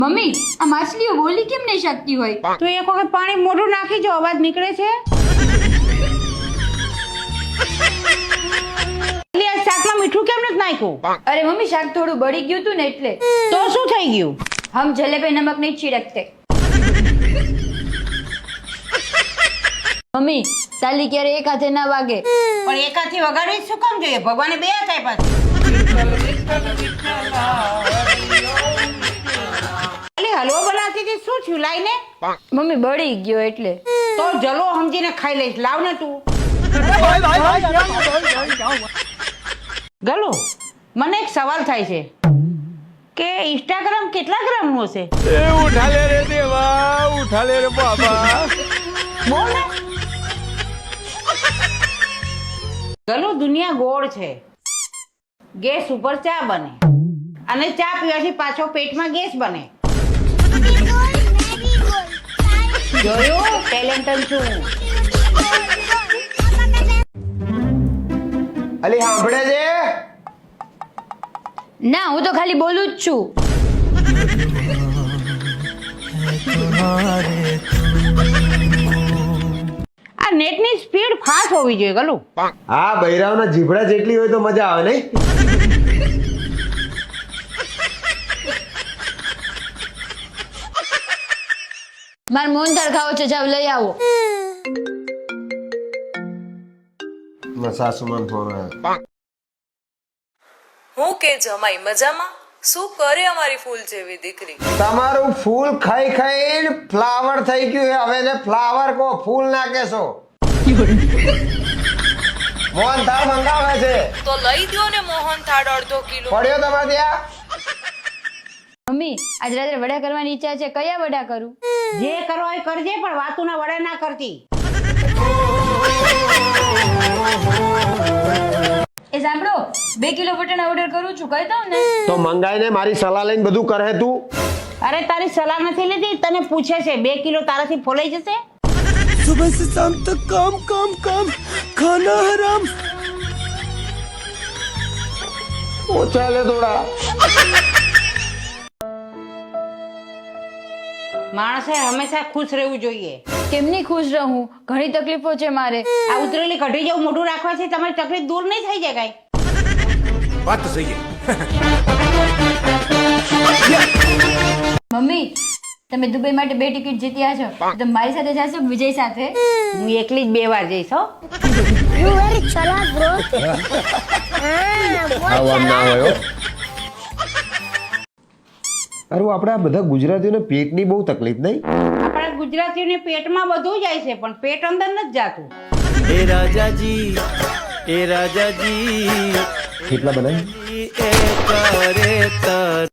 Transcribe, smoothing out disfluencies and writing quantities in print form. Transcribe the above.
Mummy આ માછલીઓ બોલી કેમ નહીં શકતી હોય? તું એક વખત પાણી મોઢું નાખી જો, અવાજ નીકળે છે. એટલે આ શાકમાં મીઠું કેમ નથી નાખ્યું? અરે મમ્મી શાક થોડું બળી ગયું હતું ને એટલે. તો શું થઈ ગયું? હમ જલે पे नमक नहीं छिड़कते. મમ્મી તાલી ક્યારે એક હાથે ના વાગે. પણ એકાથી વગાડવી શું કામ જોઈએ? ભગવાને બે હાથ આપ્યા છે. હલવો બનાવતી હતી, શું થયું? લાઈને મમ્મી બળી ગયો એટલે. તો જલો સમજીને ખાઈ લઈશ. લાવ ને તું. ગલો, મને એક સવાલ થાય છે કે ઇન્સ્ટાગ્રામ કેટલા ગ્રામનું હશે? ઉઠા લે રે દેવા, ઉઠા લે રે બાબા. બોલ ને. ગલો, દુનિયા ગોળ છે. ગેસ ઉપર ચા બને અને ચા પીવાથી પાછો પેટમાં ગેસ બને. જોયું? ટેલેન્ટેડ છું. અલી સાંભળે છે? ના હું તો ખાલી બોલું જ છું. આ નેટની સ્પીડ ફાસ્ટ હોવી જોઈએ ગલું. હા, બૈરાવના જીભડા જેટલી હોય તો મજા આવે નહીં? માર મોહનથાળ ખાવો છે, જાવ લઈ આવો. સાસુમાન ફોન આવ્યો. હું કે જમાઈ મજામાં? શું કરે અમારી ફૂલ જેવી દીકરી? તમારું ફૂલ ખાઈ ખાઈને ફ્લાવર થઈ ગયું છે. હવે ને ફ્લાવર કો ફૂલ ના કેશો. મોહનથાળ મંગાવે છે. તો લઈ દ્યો ને મોહન થાળ અડધો કિલો. પડ્યો તમારે ત્યાં? મમ્મી આજ રાત્રે વડા કરવાની ઈચ્છા છે, કયા વડા કરું? જે કરો એ કરજે, પણ વાતુના વડા ના કરતી. એ સાંભળો, 2 કિલો વટાણા ઓર્ડર કરું છું, કહી દઉં ને? તો મંગાઈને મારી સલાહ લઈને બધું કરે તું. અરે તારી સલાહ નથી લીધી, તને પૂછે છે 2 કિલો તારાથી ફોલાઈ જશે? सुबह से शाम तक काम काम काम, खाना हराम. ઓછા લે થોડા. માણસે હંમેશા ખુશ રહેવું જોઈએ. કેમની ખુશ રહું? ઘણી તકલીફો છે મારે. આ ઉતરેલી કઢી જેવું મોઢું રાખવાથી તમારી તકલીફ દૂર નહીં થઈ જાય કાંઈ. बात तो सही है. મમ્મી તમે દુબઈ માટે 2 ટિકિટ જીત્યા છો, તો મારી સાથે જાશો કે વિજય સાથે? હું એકલી જ 2 વાર જઈશ હો. આમ ના હોય. અરે આપણા બધા ગુજરાતીઓને પેટની બહુ તકલીફ નહીં? આપણા ગુજરાતીઓને પેટમાં બધું જાય છે, પણ પેટ અંદર નથી જાતું. ए राजा जी, ए राजा जी, કેટલા બનાવી? ए करे तर